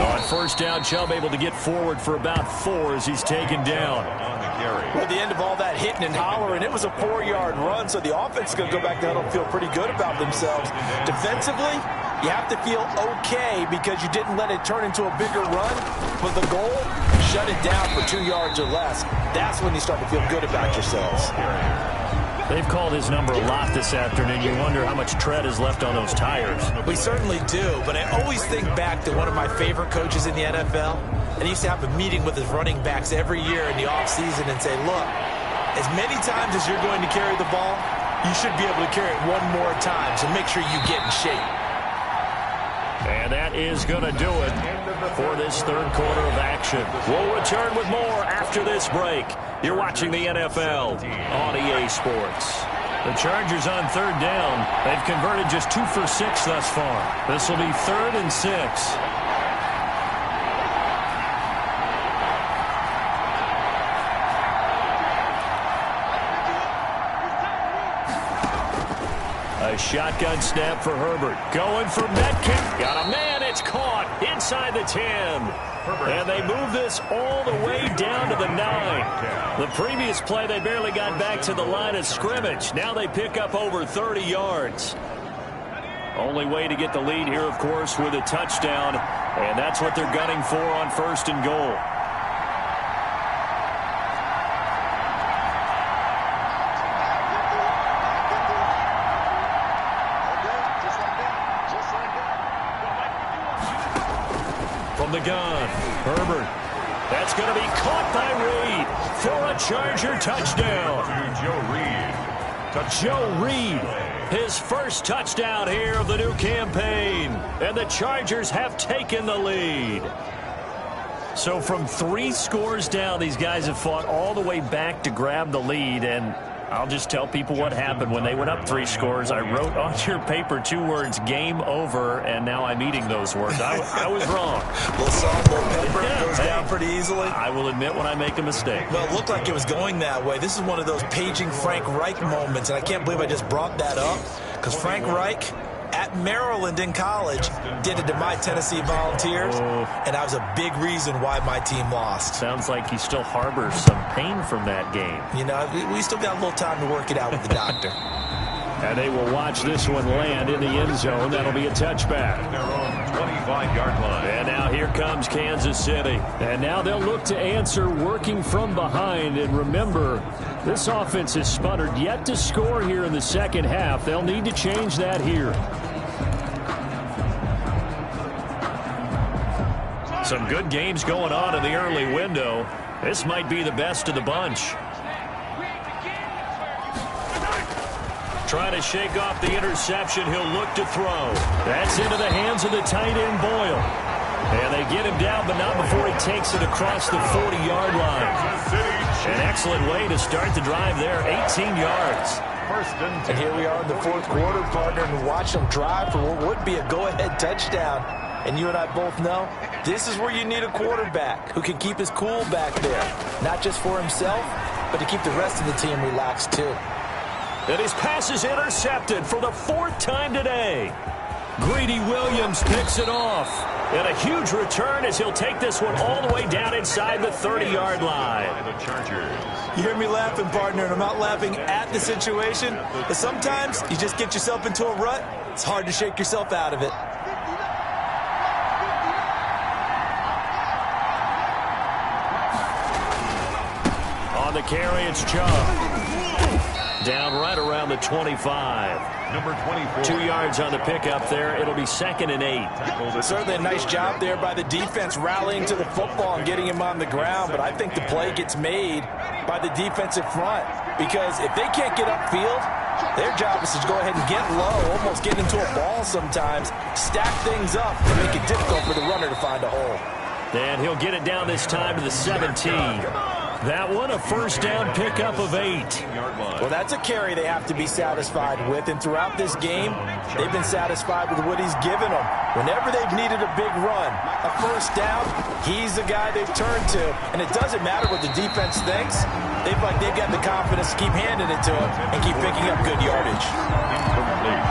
On first down, Chubb able to get forward for about 4 as he's taken down. Well, at the end of all that hitting and hollering, it was a 4-yard run, so the offense is going to go back down and feel pretty good about themselves. Defensively, you have to feel okay because you didn't let it turn into a bigger run. But the goal, shut it down for 2 yards or less. That's when you start to feel good about yourselves. They've called his number a lot this afternoon. You wonder how much tread is left on those tires. We certainly do, but I always think back to one of my favorite coaches in the NFL. And he used to have a meeting with his running backs every year in the offseason and say, look, as many times as you're going to carry the ball, you should be able to carry it one more time, so make sure you get in shape. And that is going to do it for this third quarter of action. We'll return with more after this break. You're watching the NFL on EA Sports. The Chargers on third down. They've converted just 2 for 6 thus far. This will be 3rd and 6. A shotgun snap for Herbert. Going for Metcalf. Got a man. It's caught inside the 10. And they move this all the way down to the 9. The previous play, they barely got back to the line of scrimmage. Now they pick up over 30 yards. Only way to get the lead here, of course, with a touchdown. And that's what they're gunning for on 1st and goal. From the gun, Herbert. That's going to be caught by Reed for a Charger touchdown. Joe Reed, his first touchdown here of the new campaign. And the Chargers have taken the lead. So from 3 scores down, these guys have fought all the way back to grab the lead. And I'll just tell people what happened when they went up 3 scores. I wrote on your paper 2 words, game over, and now I'm eating those words. I was wrong. Little salt, little pepper, goes down pretty easily. I will admit when I make a mistake. Well, it looked like it was going that way. This is one of those paging Frank Reich moments, and I can't believe I just brought that up because Frank Reich at Maryland in college did it to my Tennessee Volunteers, and that was a big reason why my team lost. Sounds like he still harbors some pain from that game. You know, we still got a little time to work it out with the doctor. And they will watch this one land in the end zone. That'll be a touchback. Their own 25-yard line. And now here comes Kansas City. And now they'll look to answer working from behind. And remember, this offense has sputtered yet to score here in the second half. They'll need to change that here. Some good games going on in the early window. This might be the best of the bunch. Trying to shake off the interception. He'll look to throw. That's into the hands of the tight end, Boyle. And they get him down, but not before he takes it across the 40-yard line. An excellent way to start the drive there, 18 yards. And here we are in the 4th quarter, partner, and watch them drive for what would be a go-ahead touchdown. And you and I both know this is where you need a quarterback who can keep his cool back there. Not just for himself, but to keep the rest of the team relaxed too. And his pass is intercepted for the 4th time today. Greedy Williams picks it off. And a huge return as he'll take this one all the way down inside the 30-yard line. You hear me laughing, partner, and I'm not laughing at the situation. But sometimes you just get yourself into a rut. It's hard to shake yourself out of it. On the carry, it's Chubb. Down right around the 25. Number 24. 2 yards on the pickup there. It'll be 2nd and 8. Certainly a nice job there by the defense rallying to the football and getting him on the ground. But I think the play gets made by the defensive front. Because if they can't get upfield, their job is to go ahead and get low, almost get into a ball sometimes, stack things up to make it difficult for the runner to find a hole. And he'll get it down this time to the 17. That one, a first down pickup of 8. Well, that's a carry they have to be satisfied with. And throughout this game, they've been satisfied with what he's given them. Whenever they've needed a big run, a first down, he's the guy they've turned to. And it doesn't matter what the defense thinks. They've got the confidence to keep handing it to him and keep picking up good yardage.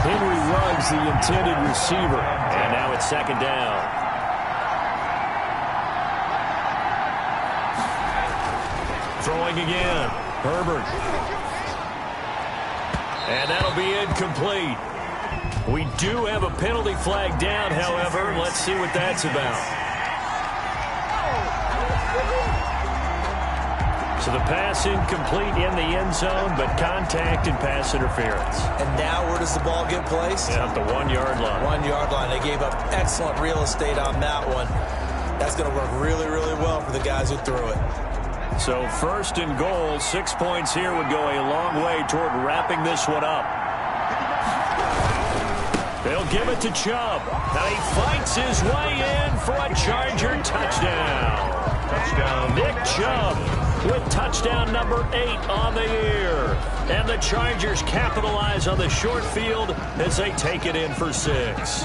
Henry Ruggs, the intended receiver. And now it's 2nd down. throwing again. Herbert. And that'll be incomplete. We do have a penalty flag down, however. Let's see what that's about. So the pass incomplete in the end zone, but contact and pass interference. And now where does the ball get placed? Yeah, at the 1-yard line. 1-yard line. They gave up excellent real estate on that one. That's going to work really, really well for the guys who threw it. So first and goal, 6 points here would go a long way toward wrapping this one up. They'll give it to Chubb. Now he fights his way in for a Charger touchdown. Touchdown, Nick Chubb with touchdown number 8 on the year. And the Chargers capitalize on the short field as they take it in for 6.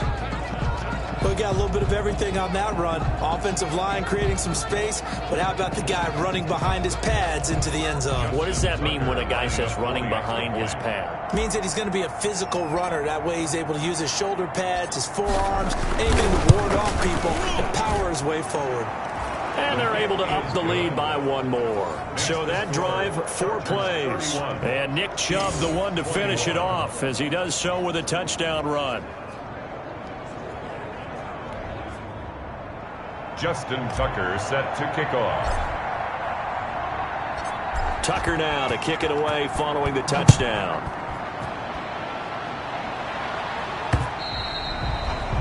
We got a little bit of everything on that run. Offensive line creating some space, but how about the guy running behind his pads into the end zone? What does that mean when a guy says running behind his pad? It means that he's going to be a physical runner. That way he's able to use his shoulder pads, his forearms, anything to ward off people and power his way forward. And they're able to up the lead by 1 more. So that drive, 4 plays. And Nick Chubb, the one to finish it off, as he does so with a touchdown run. Justin Tucker set to kick off. Tucker now to kick it away following the touchdown.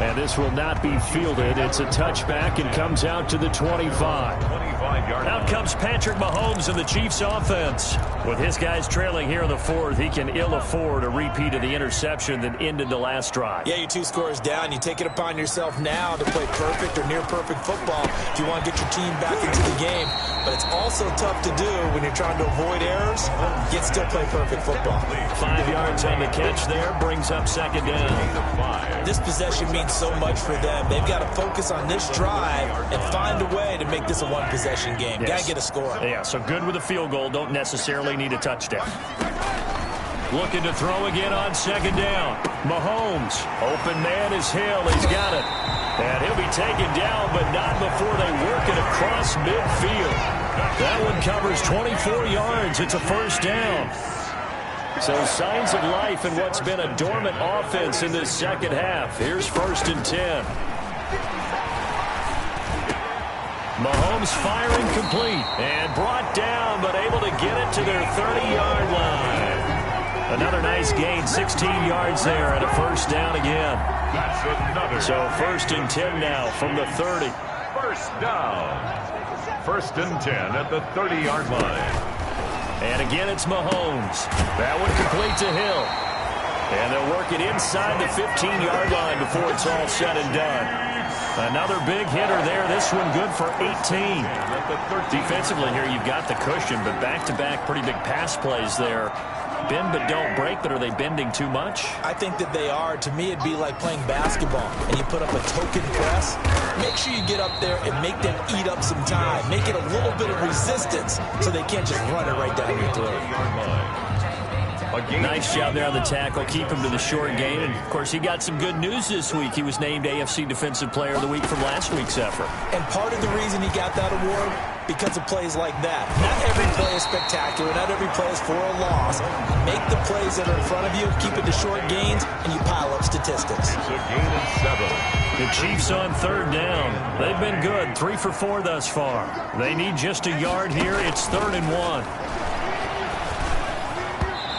And this will not be fielded. It's a touchback and comes out to the 25. Out comes Patrick Mahomes and the Chiefs offense. With his guys trailing here in the 4th, he can ill afford a repeat of the interception that ended the last drive. Yeah, you're 2 scores down. You take it upon yourself now to play perfect or near perfect football if you want to get your team back into the game. But it's also tough to do when you're trying to avoid errors, yet still play perfect football. 5 yards on the catch there, brings up 2nd down. This possession means so much for them. They've got to focus on this drive and find a way to make this a 1-possession game. Yes. Got to get a score. Yeah, so good with a field goal. Don't necessarily need a touchdown. Looking to throw again on 2nd down. Mahomes. Open man is Hill. He's got it. And he'll be taken down, but not before they work it across midfield. That one covers 24 yards. It's a 1st down. So signs of life in what's been a dormant offense in this 2nd half. Here's 1st and 10. Mahomes firing complete and brought down, but able to get it to their 30-yard line. Another nice gain, 16 yards there, and a 1st down again. That's another. So 1st and 10 now from the 30. 1st down. 1st and 10 at the 30-yard line. And again, it's Mahomes. That one complete to Hill. And they'll work it inside the 15-yard line before it's all said and done. Another big hitter there. This one good for 18. Defensively here, you've got the cushion, but back-to-back pretty big pass plays there. Bend but don't break, but are they bending too much? I think that they are. To me, it'd be like playing basketball, and you put up a token press. Make sure you get up there and make them eat up some time. Make it a little bit of resistance so they can't just run it right down your throat. Nice job there on the tackle. Keep him to the short game. And, of course, he got some good news this week. He was named AFC Defensive Player of the Week from last week's effort. And part of the reason he got that award, because of plays like that. Not every play is spectacular. Not every play is for a loss. Make the plays that are in front of you, keep it to short gains, and you pile up statistics. It's a gain of 7. The Chiefs on 3rd down. They've been good, 3 for 4 thus far. They need just a yard here. It's 3rd and 1.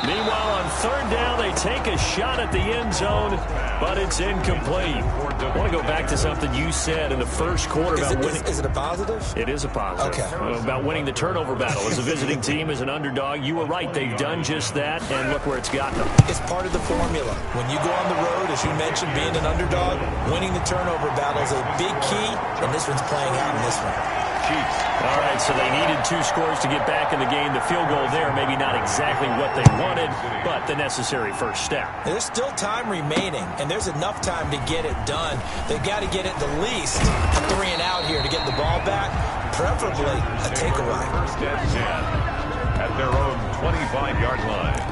Meanwhile, on 3rd down, they take a shot at the end zone, but it's incomplete. I want to go back to something you said in the 1st quarter about winning. Is it a positive? It is a positive. Okay. About winning the turnover battle. As a visiting team, as an underdog, you were right. They've done just that, and look where it's gotten them. It's part of the formula. When you go on the road, as you mentioned, being an underdog, winning the turnover battle is a big key, and this one's playing out in this one. Chiefs. All right, so they needed 2 scores to get back in the game. The field goal there, maybe not exactly what they wanted, but the necessary first step. There's still time remaining, and there's enough time to get it done. They've got to get it the least a 3 and out here to get the ball back, preferably a takeaway. 1st and 10 at their own 25-yard line.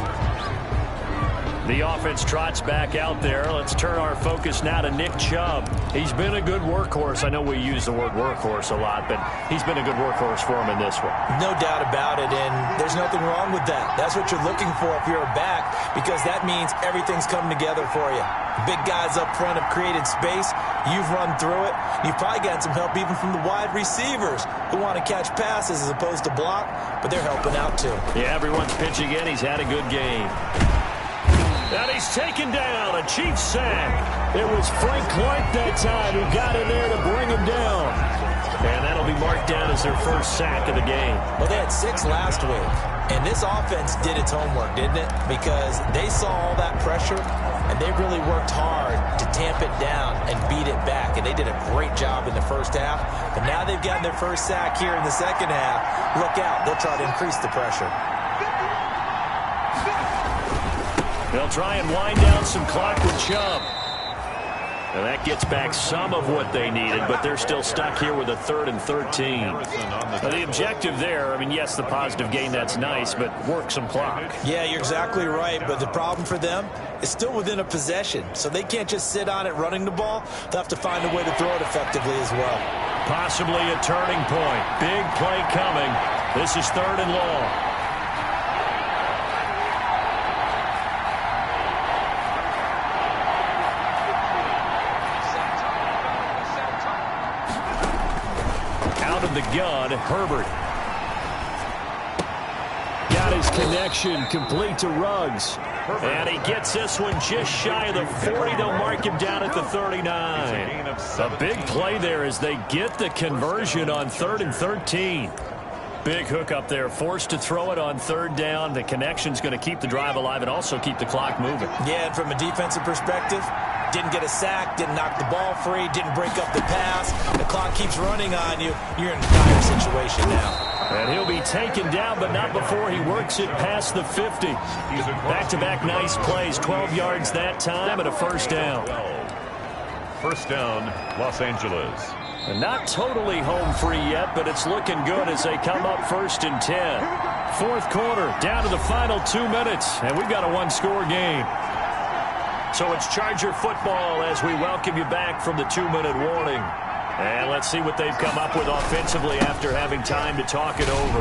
The offense trots back out there. Let's turn our focus now to Nick Chubb. He's been a good workhorse. I know we use the word workhorse a lot, but he's been a good workhorse for him in this one. No doubt about it, and there's nothing wrong with that. That's what you're looking for if you're a back, because that means everything's coming together for you. Big guys up front have created space. You've run through it. You've probably gotten some help even from the wide receivers who want to catch passes as opposed to block, but they're helping out too. Yeah, everyone's pitching in. He's had a good game. And he's taken down, a Chiefs sack. It was Frank Clark that time who got in there to bring him down. And that'll be marked down as their first sack of the game. Well, they had 6 last week. And this offense did its homework, didn't it? Because they saw all that pressure, and they really worked hard to tamp it down and beat it back. And they did a great job in the first half. But now they've gotten their first sack here in the second half. Look out. They'll try to increase the pressure. They'll try and wind down some clock with Chubb. And that gets back some of what they needed, but they're still stuck here with a 3rd and 13. Now, the objective there, I mean, yes, the positive gain, that's nice, but work some clock. Yeah, you're exactly right, but the problem for them is still within a possession, so they can't just sit on it running the ball. They'll have to find a way to throw it effectively as well. Possibly a turning point. Big play coming. This is 3rd and long. The gun, Herbert. Got his connection complete to Ruggs. And he gets this one just shy of the 40. They'll mark him down at the 39. A big play there as they get the conversion on 3rd and 13. Big hook up there, forced to throw it on 3rd down. The connection's going to keep the drive alive and also keep the clock moving. Yeah, and from a defensive perspective, didn't get a sack, didn't knock the ball free, didn't break up the pass. The clock keeps running on you. You're in a dire situation now. And he'll be taken down, but not before he works it past the 50. Back-to-back nice plays, 12 yards that time and a first down. First down, Los Angeles. And not totally home free yet, but it's looking good as they come up 1st and 10. 4th quarter, down to the final 2 minutes, and we've got a 1-score game. So it's Charger football as we welcome you back from the 2-minute warning. And let's see what they've come up with offensively after having time to talk it over.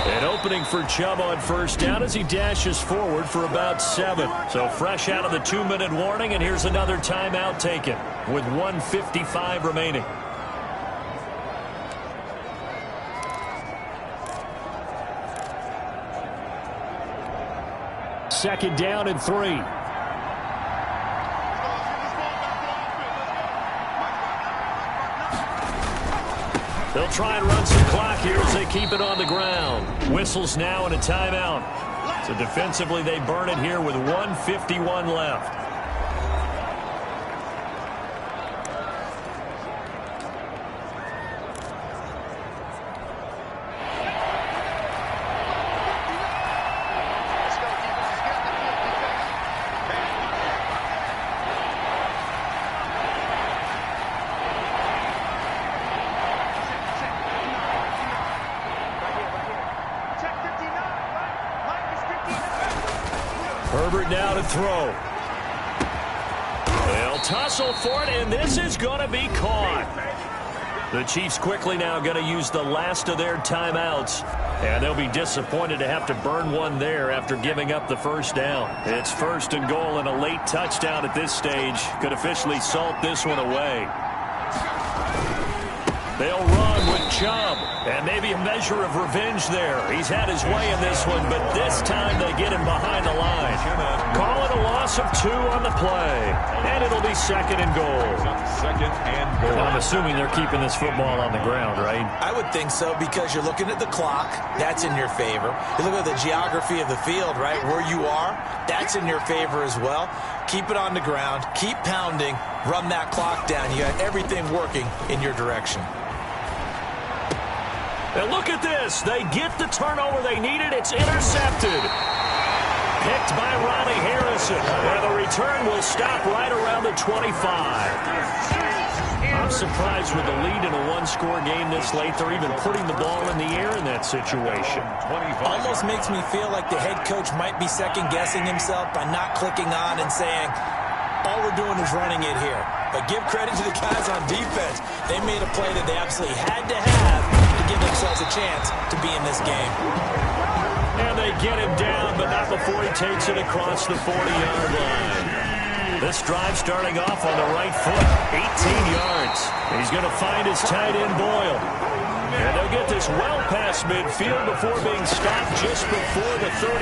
An opening for Chubb on 1st down as he dashes forward for about 7. So fresh out of the 2-minute warning, and here's another timeout taken with 1:55 remaining. Second down and 3. They'll try and run some clock here as they keep it on the ground. Whistles now and a timeout. So defensively, they burn it here with 1:51 left. Herbert now to throw. They'll tussle for it, and this is going to be caught. The Chiefs quickly now going to use the last of their timeouts, and they'll be disappointed to have to burn one there after giving up the first down. It's 1st and goal, and a late touchdown at this stage could officially salt this one away. They'll run with Chubb, and maybe a measure of revenge there. He's had his way in this one, but this time they get him behind the line. Call it a loss of 2 on the play, and it'll be 2nd and goal. 2nd and goal. I'm assuming they're keeping this football on the ground, right? I would think so, because you're looking at the clock. That's in your favor. You look at the geography of the field, right? Where you are, that's in your favor as well. Keep it on the ground. Keep pounding. Run that clock down. You got everything working in your direction. And look at this. They get the turnover they needed. It's intercepted. Picked by Ronnie Harrison. And the return will stop right around the 25. I'm surprised with the lead in a one-score game this late, they're even putting the ball in the air in that situation. Almost makes me feel like the head coach might be second-guessing himself by not clicking on and saying, all we're doing is running it here. But give credit to the guys on defense. They made a play that they absolutely had to have to give themselves a chance to be in this game. And they get him down, but not before he takes it across the 40-yard line. This drive starting off on the right foot, 18 yards. He's going to find his tight end, Boyle. And they'll get this well past midfield before being stopped just before the 35.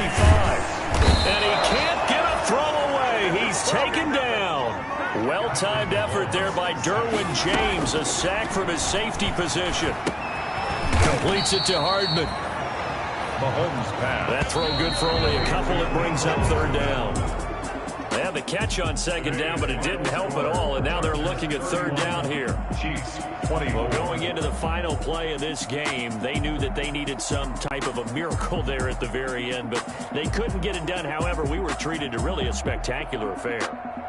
And he can't get a throw away. He's taken down. Well-timed effort there by Derwin James. A sack from his safety position. Completes it to Hardman. Mahomes pass. That throw good for only a couple. It brings up third down. They had the catch on second down, but it didn't help at all, and now they're looking at third down here. Chiefs, 20. Well, going into the final play of this game, they knew that they needed some type of a miracle there at the very end, but they couldn't get it done. However, we were treated to really a spectacular affair.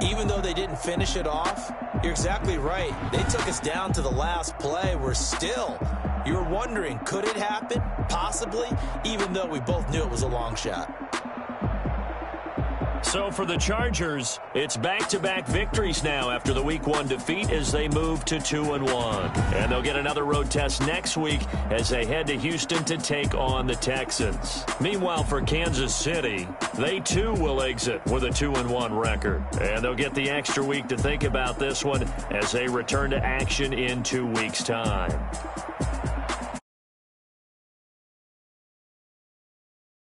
Even though they didn't finish it off, you're exactly right. They took us down to the last play. We're still, you're wondering, could it happen? Possibly, even though we both knew it was a long shot. So for the Chargers, it's back-to-back victories now after the Week 1 defeat as they move to 2-1. And they'll get another road test next week as they head to Houston to take on the Texans. Meanwhile, for Kansas City, they too will exit with a 2-1 record. And they'll get the extra week to think about this one as they return to action in 2 weeks' time.